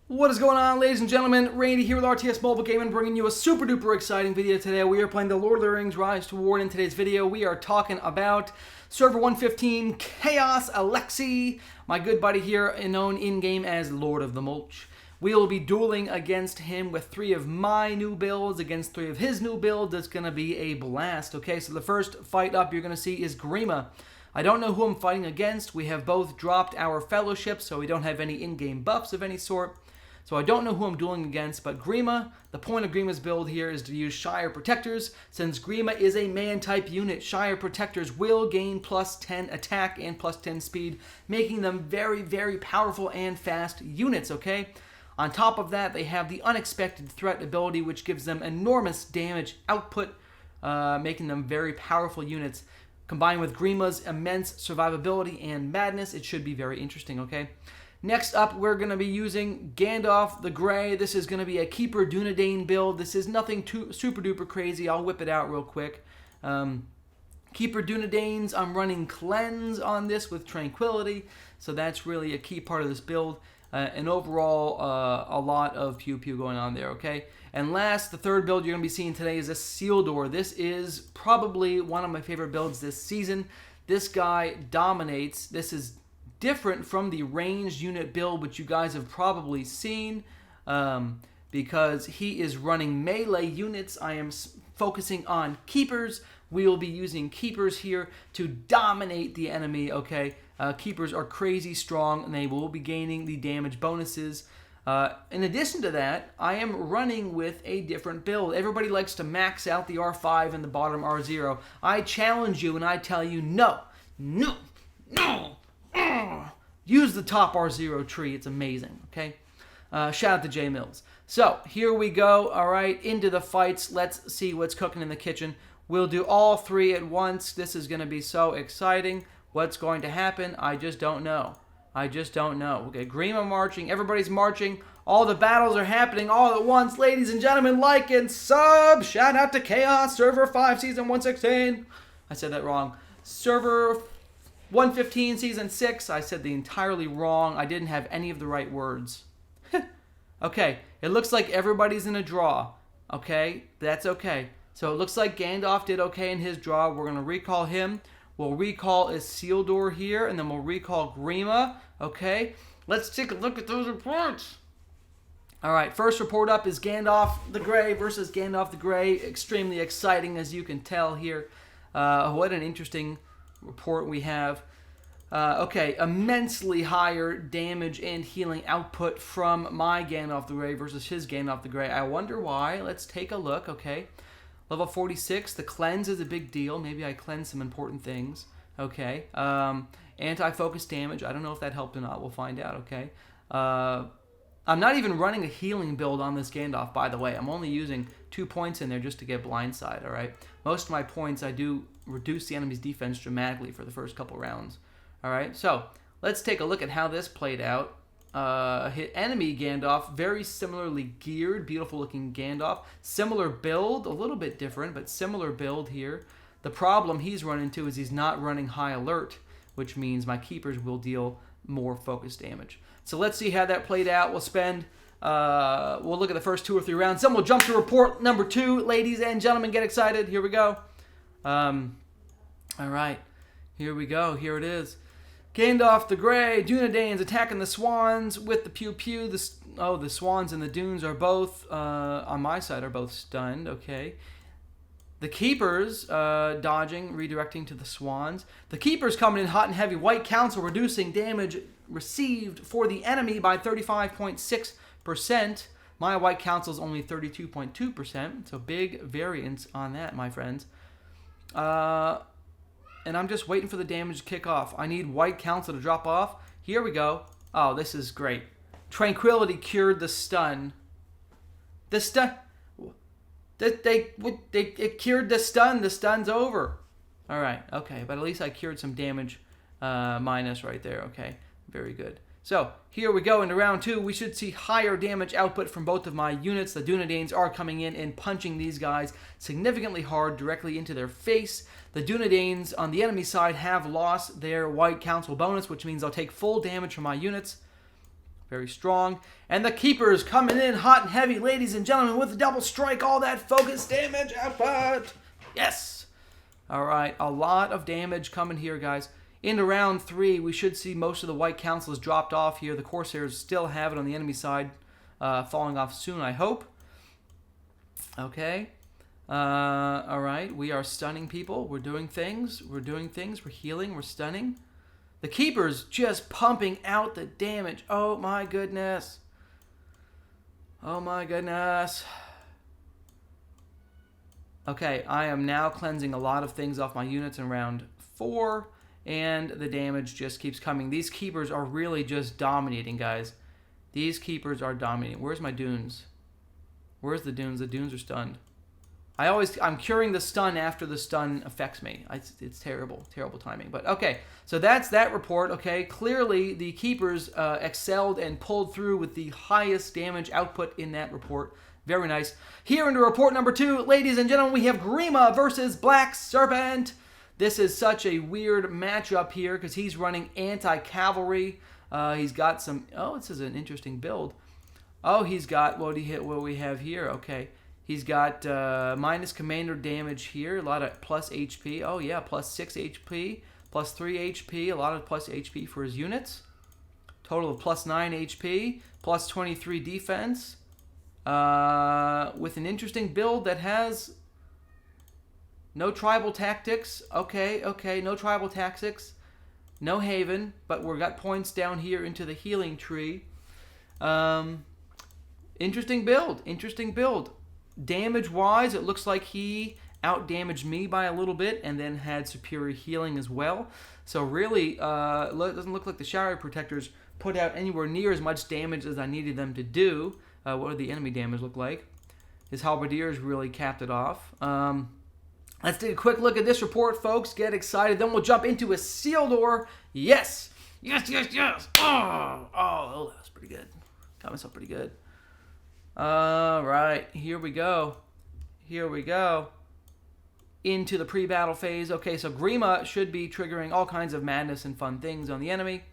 What is going on, ladies and gentlemen? Randy here with RTS Mobile Gaming, bringing you a super duper exciting video today. We are playing the Lord of the Rings Rise to War. In today's video, we are talking about Server 115, KAOS, Alexey, my good buddy here, known in-game as Lord of the Mulch. We will be dueling against him with 3 of my new builds against 3 of his new builds. It's going to be a blast. Okay, so the first fight up you're going to see is Grima. I don't know who I'm fighting against. We have both dropped our fellowship, so we don't have any in-game buffs of any sort. So I don't know who I'm dueling against, but Grima, the point of Grima's build here is to use Shire Protectors. Since Grima is a man-type unit, Shire Protectors will gain plus 10 attack and plus 10 speed, making them very, very powerful and fast units, okay? On top of that, they have the Unexpected Threat ability, which gives them enormous damage output, making them very powerful units. Combined with Grima's immense survivability and madness, it should be very interesting, okay? Next up, we're going to be using Gandalf the Grey. This is going to be a Keeper Dunedain build. This is nothing too super duper crazy. I'll whip it out real quick. Keeper Dunedains, I'm running Cleanse on this with Tranquility, so that's really a key part of this build. And overall, a lot of pew-pew going on there, okay? And last, the third build you're going to be seeing today is Isildur. This is probably one of my favorite builds this season. This guy dominates. This is different from the ranged unit build, which you guys have probably seen, because he is running melee units. I am focusing on keepers. We will be using keepers here to dominate the enemy, okay? Keepers are crazy strong, and they will be gaining the damage bonuses. In addition to that, I am running with a different build. Everybody likes to max out the R5 and the bottom R0. I challenge you, and I tell you, no, no, no. Use the top R0 tree. It's amazing, okay? Shout out to J Mills. So, here we go, all right, into the fights. Let's see what's cooking in the kitchen. We'll do all 3 at once. This is going to be so exciting. What's going to happen? I just don't know. I just don't know. Okay, Grima marching. Everybody's marching. All the battles are happening all at once. Ladies and gentlemen, like and sub. Shout out to KAOS, Server 5, Season 116. I said that wrong. Server 115, Season 6. I said the entirely wrong. I didn't have any of the right words. Okay, it looks like everybody's in a draw. Okay, that's okay. So it looks like Gandalf did okay in his draw. We're going to recall him. We'll recall Isildur here, and then we'll recall Grima. Okay, let's take a look at those reports. All right, first report up is Gandalf the Grey versus Gandalf the Grey. Extremely exciting, as you can tell here. What an interesting report we have. Okay, immensely higher damage and healing output from my Gandalf the Grey versus his Gandalf the Grey. I wonder why. Let's take a look, okay. Level 46, the cleanse is a big deal. Maybe I cleanse some important things. Okay. Anti-focus damage. I don't know if that helped or not. We'll find out, okay. I'm not even running a healing build on this Gandalf, by the way. I'm only using 2 points in there just to get blindside, all right? Most of my points, I do reduce the enemy's defense dramatically for the first couple rounds. All right, so let's take a look at how this played out. Hit enemy Gandalf, very similarly geared, beautiful looking Gandalf. Similar build, a little bit different, but similar build here. The problem he's run into is he's not running high alert, which means my keepers will deal more focus damage. So let's see how that played out. We'll look at the first 2 or 3 rounds. Then we'll jump to report number 2. Ladies and gentlemen, get excited. Here we go. All right, here we go. Here it is. Gandalf the Grey, Dunedains attacking the swans with the pew-pew. The swans and the dunes are both, on my side, are both stunned, okay. The keepers dodging, redirecting to the swans. The keepers coming in hot and heavy. White Council reducing damage received for the enemy by 35.6%. My White Council is only 32.2%, so big variance on that, my friends. And I'm just waiting for the damage to kick off. I need White Council to drop off. Here we go. Oh, this is great. Tranquility cured the stun. The stun... It cured the stun. The stun's over. All right, okay. But at least I cured some damage minus right there. Okay, very good. So here we go into round 2. We should see higher damage output from both of my units. The Dunedains are coming in and punching these guys significantly hard directly into their face. The Dunedains on the enemy side have lost their White Council bonus, which means I'll take full damage from my units. Very strong. And the keepers coming in hot and heavy, ladies and gentlemen, with the double strike, all that focus damage output. Yes. All right, a lot of damage coming here, guys. Into round 3, we should see most of the white councils dropped off here. The Corsairs still have it on the enemy side, falling off soon, I hope. Okay. All right, we are stunning people. We're doing things. We're healing. We're stunning. The keepers just pumping out the damage. Oh, my goodness. Oh, my goodness. Okay, I am now cleansing a lot of things off my units in round 4, and the damage just keeps coming. These keepers are really just dominating, guys. These keepers are dominating. Where's my dunes? Where's the dunes? The dunes are stunned. I'm curing the stun after the stun affects me. It's terrible timing. But okay, so that's that report. Okay, clearly the keepers excelled and pulled through with the highest damage output in that report. Very nice. Here into report number 2, ladies and gentlemen, we have Grima versus Black Serpent. This is such a weird matchup here because he's running anti-cavalry. He's got some... Oh, this is an interesting build. Oh, he's got... What we have here? Okay. He's got minus commander damage here. A lot of plus HP. Oh, yeah. Plus 6 HP. Plus 3 HP. A lot of plus HP for his units. Total of plus 9 HP. Plus 23 defense. With an interesting build that has no tribal tactics. Okay. No tribal tactics. No haven. But we've got points down here into the healing tree. Interesting build. Damage-wise, it looks like he out-damaged me by a little bit and then had superior healing as well. So really, it doesn't look like the Shire Protectors put out anywhere near as much damage as I needed them to do. What did the enemy damage look like? His Halberdiers really capped it off. Let's take a quick look at this report, folks. Get excited. Then we'll jump into Isildur. Yes! Oh, that was pretty good. Got myself pretty good. All right, here we go. Into the pre-battle phase. Okay, so Grima should be triggering all kinds of madness and fun things on the enemy.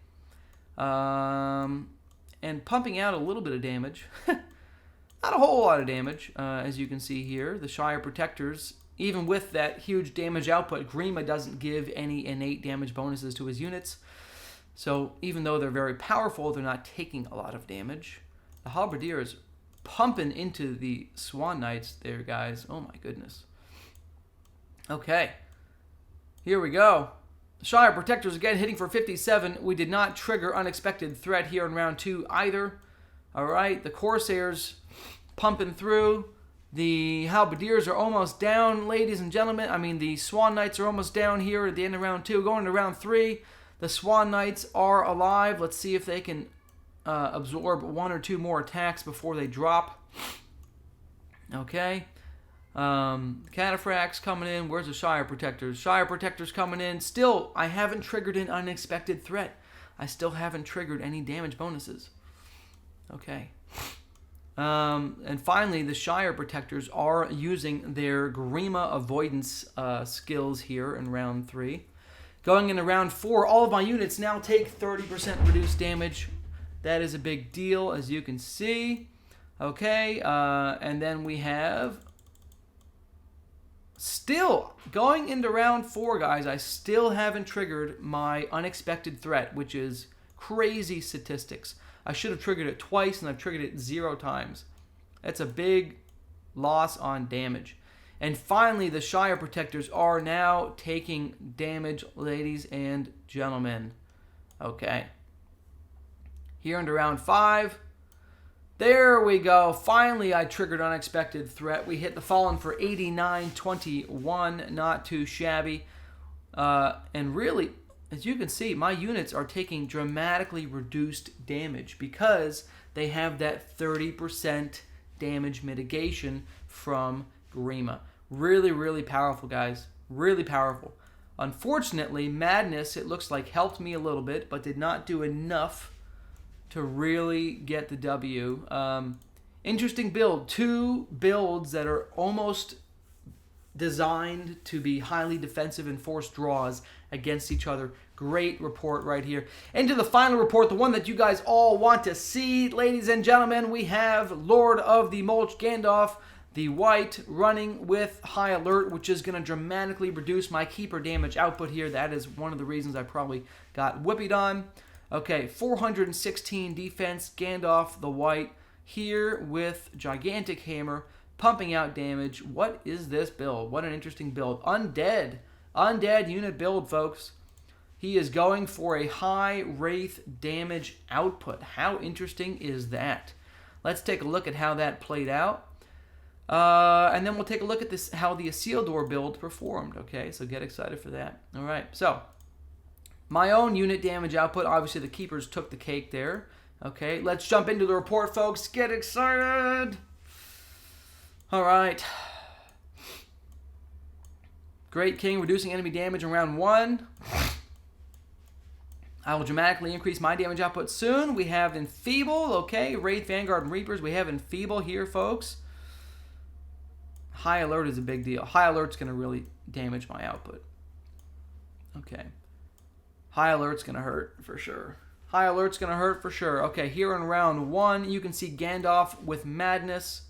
And pumping out a little bit of damage. Not a whole lot of damage, as you can see here. The Shire Protectors, even with that huge damage output, Grima doesn't give any innate damage bonuses to his units. So even though they're very powerful, they're not taking a lot of damage. The Halberdiers pumping into the Swan Knights there, guys. Oh my goodness. Okay. Here we go. The Shire Protectors again hitting for 57. We did not trigger unexpected threat here in round 2 either. All right. The Corsairs pumping through. The Halberdiers are almost down, ladies and gentlemen. I mean, the Swan Knights are almost down here at the end of round 2. Going to round 3. The Swan Knights are alive. Let's see if they can absorb 1 or 2 more attacks before they drop. Okay. Cataphracts coming in. Where's the Shire Protectors? Shire Protectors coming in. Still, I haven't triggered an unexpected threat. I still haven't triggered any damage bonuses. Okay. And finally, the Shire Protectors are using their Grima avoidance skills here in round 3. Going into round 4, all of my units now take 30% reduced damage. That is a big deal, as you can see. Okay, and then we have... Still, going into round 4, guys, I still haven't triggered my unexpected threat, which is crazy statistics. I should have triggered it twice, and I've triggered it 0 times. That's a big loss on damage. And finally, the Shire Protectors are now taking damage, ladies and gentlemen. Okay. Here into round 5. There we go. Finally, I triggered unexpected threat. We hit the Fallen for 89-21. Not too shabby. And really, as you can see, my units are taking dramatically reduced damage because they have that 30% damage mitigation from Grima. Really, really powerful, guys. Really powerful. Unfortunately, Madness, it looks like, helped me a little bit, but did not do enough to really get the W. Interesting build. 2 builds that are almost designed to be highly defensive and force draws against each other. Great report right here. And to the final report, the one that you guys all want to see, ladies and gentlemen, we have Lord of the Mulch Gandalf, the white, running with high alert, which is going to dramatically reduce my keeper damage output here. That is one of the reasons I probably got whippied on. Okay, 416 defense, Gandalf the white here with gigantic hammer, pumping out damage. What is this build? What an interesting build. Undead unit build, folks. He is going for a high wraith damage output. How interesting is that? Let's take a look at how that played out. And then we'll take a look at this, how the Isildur build performed. Okay, so get excited for that. All right, so my own unit damage output, obviously the keepers took the cake there. Okay, let's jump into the report, folks. Get excited. All right. Great King reducing enemy damage in round 1. I will dramatically increase my damage output soon. We have Enfeeble, okay. Wraith, Vanguard, and Reapers. We have Enfeeble here, folks. High Alert is a big deal. High Alert's going to really damage my output. Okay. High Alert's going to hurt for sure. High Alert's going to hurt for sure. Okay, here in round 1, you can see Gandalf with Madness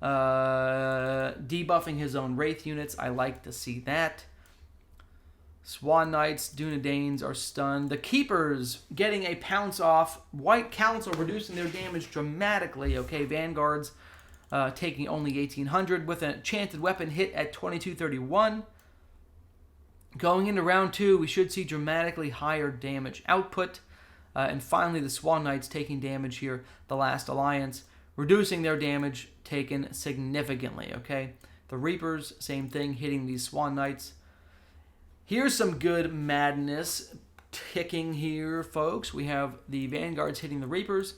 debuffing his own Wraith units. I like to see that. Swan Knights, Dunedains are stunned. The Keepers getting a pounce off. White Council reducing their damage dramatically. Okay, Vanguards taking only 1800 with an enchanted weapon hit at 2231. Going into round 2, we should see dramatically higher damage output. And finally, the Swan Knights taking damage here. The Last Alliance reducing their damage taken significantly. Okay, the Reapers, same thing, hitting these Swan Knights. Here's some good madness ticking here, folks. We have the Vanguards hitting the Reapers.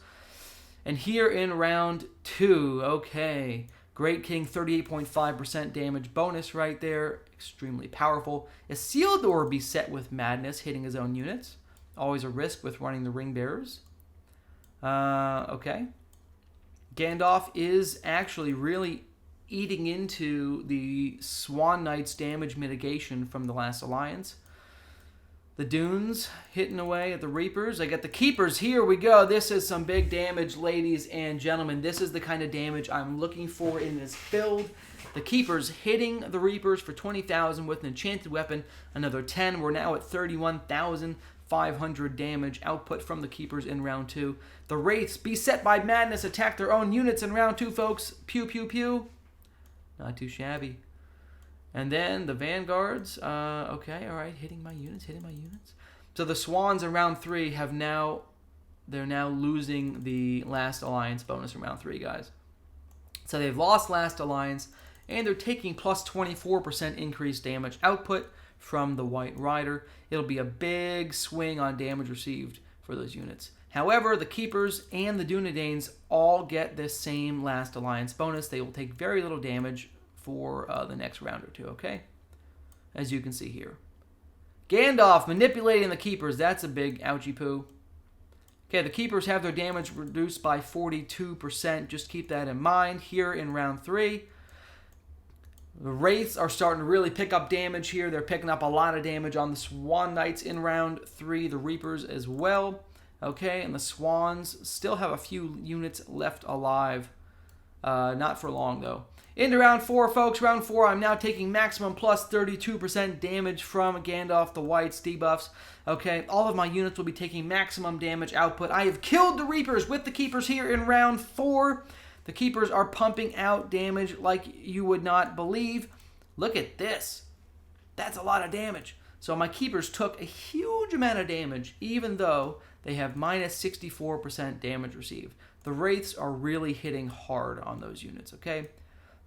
And here in round 2, okay, Great King, 38.5% damage bonus right there. Extremely powerful. Isildur beset with madness, hitting his own units. Always a risk with running the Ring Bearers. Okay. Gandalf is actually really eating into the Swan Knight's damage mitigation from the Last Alliance. The Dunes hitting away at the Reapers. I got the Keepers. Here we go. This is some big damage, ladies and gentlemen. This is the kind of damage I'm looking for in this build. The Keepers hitting the Reapers for 20,000 with an enchanted weapon. Another 10. We're now at 31,500 damage output from the Keepers in round 2. The Wraiths, beset by madness, attack their own units in round 2, folks. Pew, pew, pew. Not too shabby. And then the Vanguards, okay, all right, hitting my units. So the Swans in round 3 they're now losing the Last Alliance bonus in round 3, guys. So they've lost Last Alliance, and they're taking plus 24% increased damage output from the White Rider. It'll be a big swing on damage received for those units. However, the Keepers and the Dunedains all get this same Last Alliance bonus. They will take very little damage for the next round or 2, okay? As you can see here. Gandalf manipulating the Keepers. That's a big ouchie poo. Okay, the Keepers have their damage reduced by 42%. Just keep that in mind here in round 3. The Wraiths are starting to really pick up damage here. They're picking up a lot of damage on the Swan Knights in round 3. The Reapers as well. Okay, and the Swans still have a few units left alive. Not for long, though. Into round 4, folks. Round 4, I'm now taking maximum plus 32% damage from Gandalf the White's debuffs. Okay, all of my units will be taking maximum damage output. I have killed the Reapers with the Keepers here in round 4. The Keepers are pumping out damage like you would not believe. Look at this. That's a lot of damage. So my Keepers took a huge amount of damage, even though they have minus 64% damage received. The Wraiths are really hitting hard on those units, okay?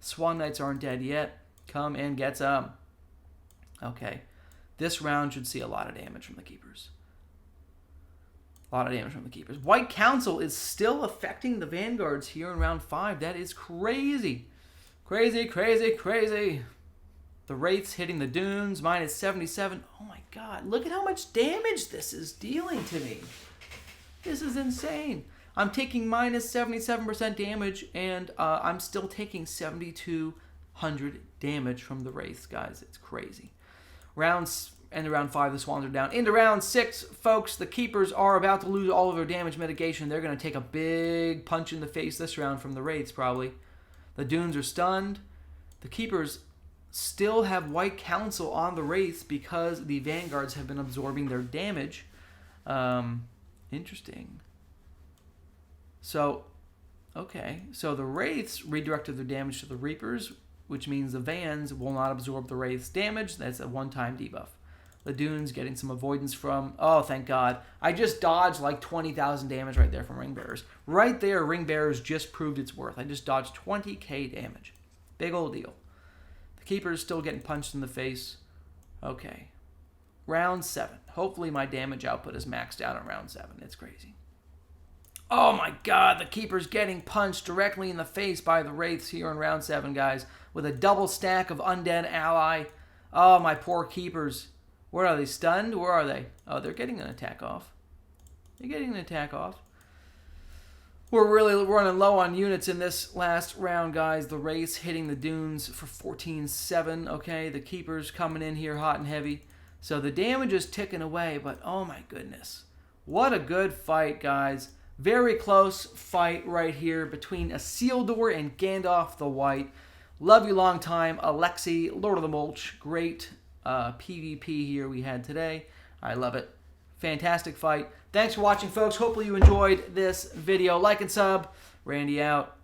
Swan Knights aren't dead yet. Come and get some. Okay. This round should see a lot of damage from the Keepers. A lot of damage from the Keepers. White Council is still affecting the Vanguards here in round 5. That is crazy. Crazy, crazy, crazy. The Wraiths hitting the Dunes, minus 77. Oh my god, look at how much damage this is dealing to me. This is insane. I'm taking minus 77% damage, and I'm still taking 7,200 damage from the Wraiths, guys. It's crazy. Round End of round 5, the Swans are down. Into round 6, folks, the Keepers are about to lose all of their damage mitigation. They're going to take a big punch in the face this round from the Wraiths, probably. The Dunes are stunned. The Keepers still have White Council on the Wraiths because the Vanguards have been absorbing their damage. Interesting. So, okay. So the Wraiths redirected their damage to the Reapers, which means the Vans will not absorb the Wraiths' damage. That's a one-time debuff. The Dunes getting some avoidance from... Oh, thank God. I just dodged like 20,000 damage right there from Ring Bearers. Right there, Ring Bearers just proved its worth. I just dodged 20k damage. Big old deal. The Keepers still getting punched in the face. Okay. Round 7. Hopefully my damage output is maxed out on round 7. It's crazy. Oh my God, the Keepers getting punched directly in the face by the Wraiths here in round 7, guys. With a double stack of Undead Ally. Oh, my poor Keepers. Where are they? Stunned? Where are they? Oh, they're getting an attack off. They're getting an attack off. We're really running low on units in this last round, guys. The Wraiths hitting the Dunes for 14-7. Okay, the Keepers coming in here hot and heavy. So the damage is ticking away, but oh my goodness. What a good fight, guys. Very close fight right here between Isildur and Gandalf the White. Love you long time, Alexey, Lord of the Mulch. Great PvP here we had today. I love it. Fantastic fight. Thanks for watching, folks. Hopefully you enjoyed this video. Like and sub. Randy out.